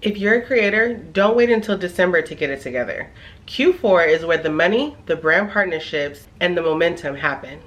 If you're a creator, don't wait until December to get it together. Q4 is where the money, the brand partnerships, and the momentum happen.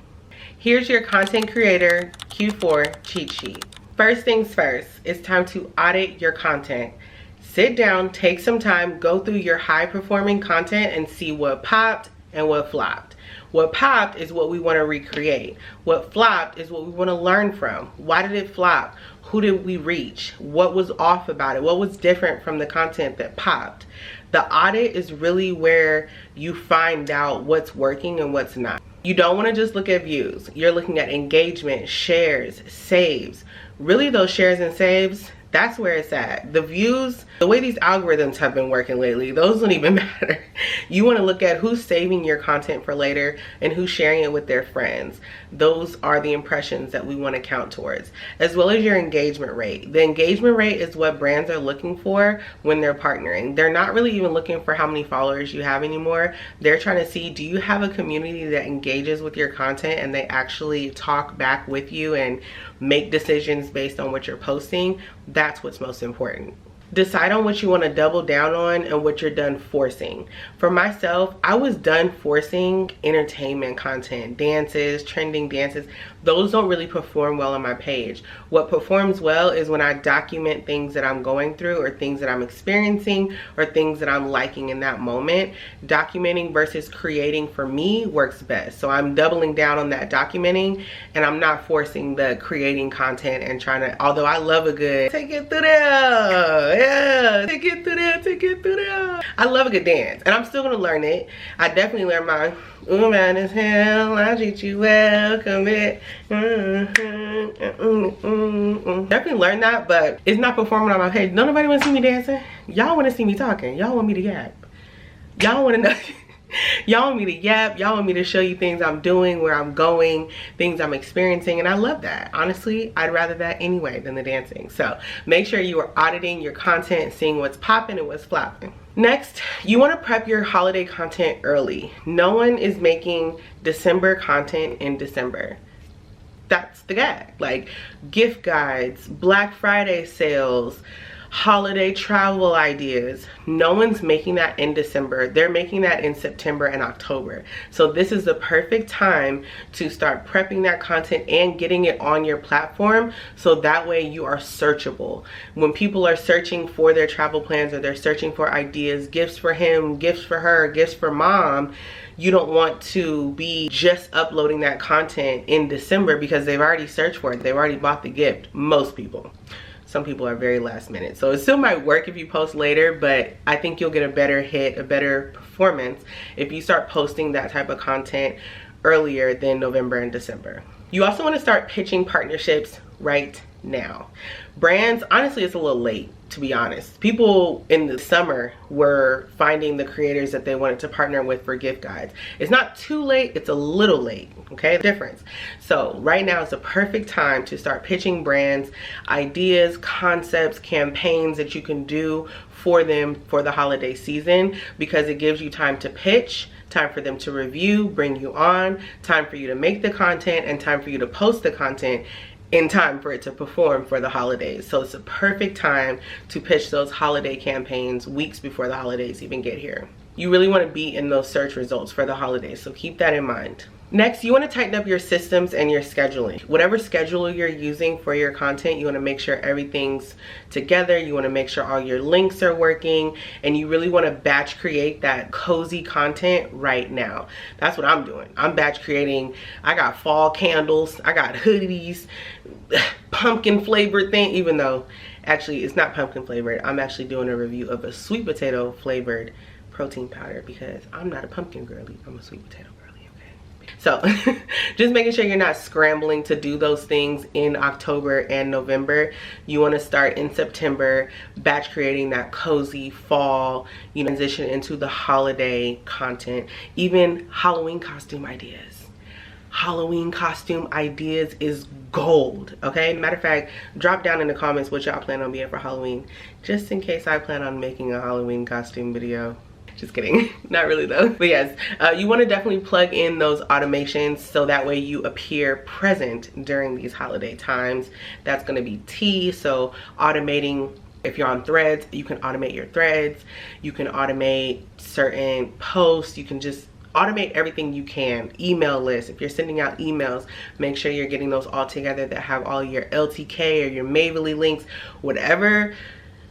Here's your content creator Q4 cheat sheet. First things first, it's time to audit your content. Sit down, take some time, go through your high performing content and see what popped and what flopped. What popped is what we want to recreate. What flopped is what we want to learn from. Why did it flop? Who did we reach? What was off about it? What was different from the content that popped? The audit is really where you find out what's working and what's not. You don't want to just look at views. You're looking at engagement, shares, saves. Really, those shares and saves, that's where it's at. The views, the way these algorithms have been working lately, those don't even matter. You want to look at who's saving your content for later and who's sharing it with their friends. Those are the impressions that we want to count towards, as well as your engagement rate. The engagement rate is what brands are looking for when they're partnering. They're not really even looking for how many followers you have anymore. They're trying to see, do you have a community that engages with your content and they actually talk back with you and make decisions based on what you're posting? That's what's most important. Decide on what you want to double down on and what you're done forcing. For myself, I was done forcing entertainment content, dances, trending dances. Those don't really perform well on my page. What performs well is when I document things that I'm going through or things that I'm experiencing or things that I'm liking in that moment. Documenting versus creating for me works best. So I'm doubling down on that documenting and I'm not forcing the creating content and trying to, although I love a good take it through there. Yeah, take it through there, take it through there. I love a good dance and I'm still gonna learn it. I definitely learned my ooh man as hell, I treat you well, commit. Definitely learned that, but it's not performing on my page. Don't nobody wanna see me dancing. Y'all wanna see me talking. Y'all want me to yap. Y'all wanna know. Y'all want me to yap, y'all want me to show you things I'm doing, where I'm going, things I'm experiencing, and I love that. Honestly, I'd rather that anyway than the dancing. So make sure you are auditing your content, seeing what's popping and what's flopping. Next, you want to prep your holiday content early. No one is making December content in December. That's the gag. Like gift guides, Black Friday sales, holiday travel ideas. No one's making that in December. They're making that in September and October. So this is the perfect time to start prepping that content and getting it on your platform so that way you are searchable. When people are searching for their travel plans or they're searching for ideas, gifts for him, gifts for her, gifts for mom, you don't want to be just uploading that content in December because they've already searched for it. They've already bought the gift. Most people. Some people are very last minute. So it still might work if you post later, but I think you'll get a better hit, a better performance if you start posting that type of content earlier than November and December. You also want to start pitching partnerships right now. Brands, honestly, it's a little late, to be honest. People in the summer were finding the creators that they wanted to partner with for gift guides. It's not too late, it's a little late, okay? Difference. So right now is the perfect time to start pitching brands, ideas, concepts, campaigns that you can do for them for the holiday season, because it gives you time to pitch, time for them to review, bring you on, time for you to make the content, and time for you to post the content in time for it to perform for the holidays. So it's a perfect time to pitch those holiday campaigns weeks before the holidays even get here. You really want to be in those search results for the holidays, so keep that in mind. Next, you want to tighten up your systems and your scheduling. Whatever schedule you're using for your content, you want to make sure everything's together. You want to make sure all your links are working, and you really want to batch create that cozy content right now. That's what I'm doing. I'm batch creating. I got fall candles, I got hoodies, pumpkin flavored thing, even though actually it's not pumpkin flavored. I'm actually doing a review of a sweet potato flavored protein powder because I'm not a pumpkin girly, I'm a sweet potato girly. So just making sure you're not scrambling to do those things in October and November. You want to start in September, batch creating that cozy fall, you know, transition into the holiday content, even Halloween costume ideas. Halloween costume ideas is gold, okay? Matter of fact, drop down in the comments what y'all plan on being for Halloween, just in case I plan on making a Halloween costume video. Just kidding. Not really though. But yes, you want to definitely plug in those automations so that way you appear present during these holiday times. That's going to be key. So automating If you're on threads, you can automate your threads. You can automate certain posts. You can just automate everything you can. Email lists, if you're sending out emails, make sure you're getting those all together that have all your LTK or your Mavely links, whatever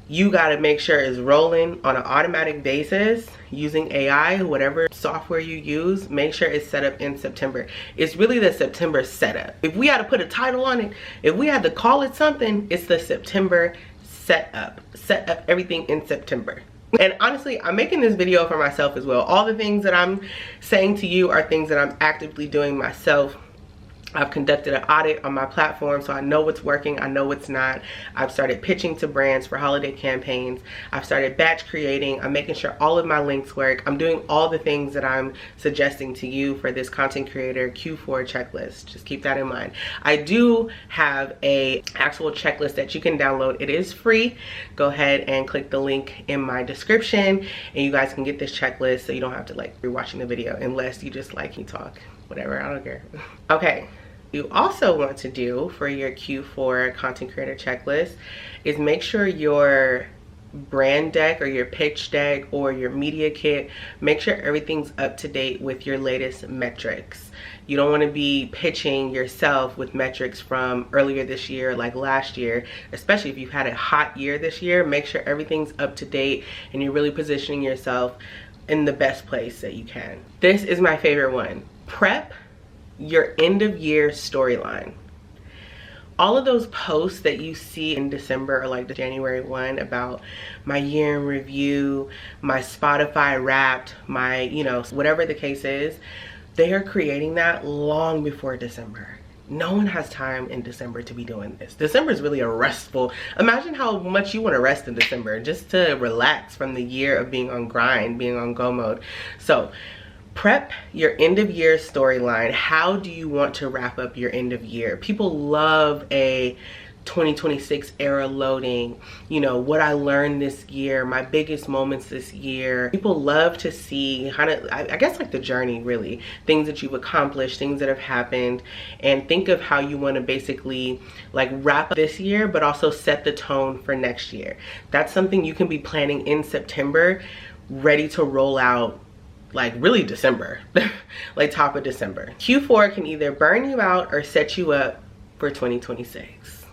you got to make sure is rolling on an automatic basis using AI, whatever software you use, make sure it's set up in September. It's really the September setup. If we had to put a title on it, if we had to call it something, it's the September setup. Set up everything in September. And honestly, I'm making this video for myself as well. All the things that I'm saying to you are things that I'm actively doing myself. I've conducted an audit on my platform, so I know what's working, I know what's not. I've started pitching to brands for holiday campaigns. I've started batch creating. I'm making sure all of my links work. I'm doing all the things that I'm suggesting to you for this content creator Q4 checklist. Just keep that in mind. I do have a actual checklist that you can download. It is free. Go ahead and click the link in my description and you guys can get this checklist so you don't have to like rewatching the video unless you just like me talk. Whatever, I don't care. Okay, you also want to do for your Q4 content creator checklist is make sure your brand deck or your pitch deck or your media kit, make sure everything's up to date with your latest metrics. You don't want to be pitching yourself with metrics from earlier this year, like last year, especially if you've had a hot year this year. Make sure everything's up to date and you're really positioning yourself in the best place that you can. This is my favorite one. Prep your end of year storyline. All of those posts that you see in December or like the January one about my year in review, my Spotify Wrapped, my, you know, whatever the case is, they are creating that long before December. No one has time in December to be doing this. December is really a restful. Imagine how much you want to rest in December just to relax from the year of being on grind, being on go mode. So prep your end of year storyline. How do you want to wrap up your end of year? People love a 2026 era loading, you know, what I learned this year, my biggest moments this year. People love to see kind of, I guess, like the journey, really, things that you've accomplished, things that have happened, and think of how you want to basically like wrap up this year but also set the tone for next year. That's something you can be planning in September, ready to roll out like really December, like top of December. Q4 can either burn you out or set you up for 2026.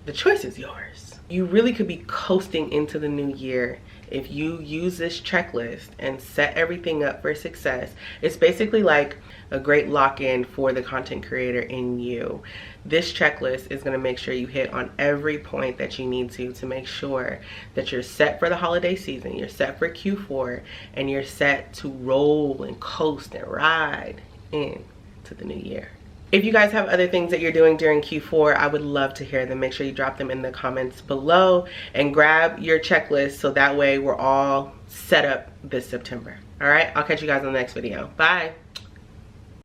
The choice is yours. You really could be coasting into the new year if you use this checklist and set everything up for success. It's basically like a great lock-in for the content creator in you. This checklist is going to make sure you hit on every point that you need to make sure that you're set for the holiday season, you're set for Q4, and you're set to roll and coast and ride into the new year. If you guys have other things that you're doing during Q4, I would love to hear them. Make sure you drop them in the comments below and grab your checklist so that way we're all set up this September. All right, I'll catch you guys on the next video. Bye.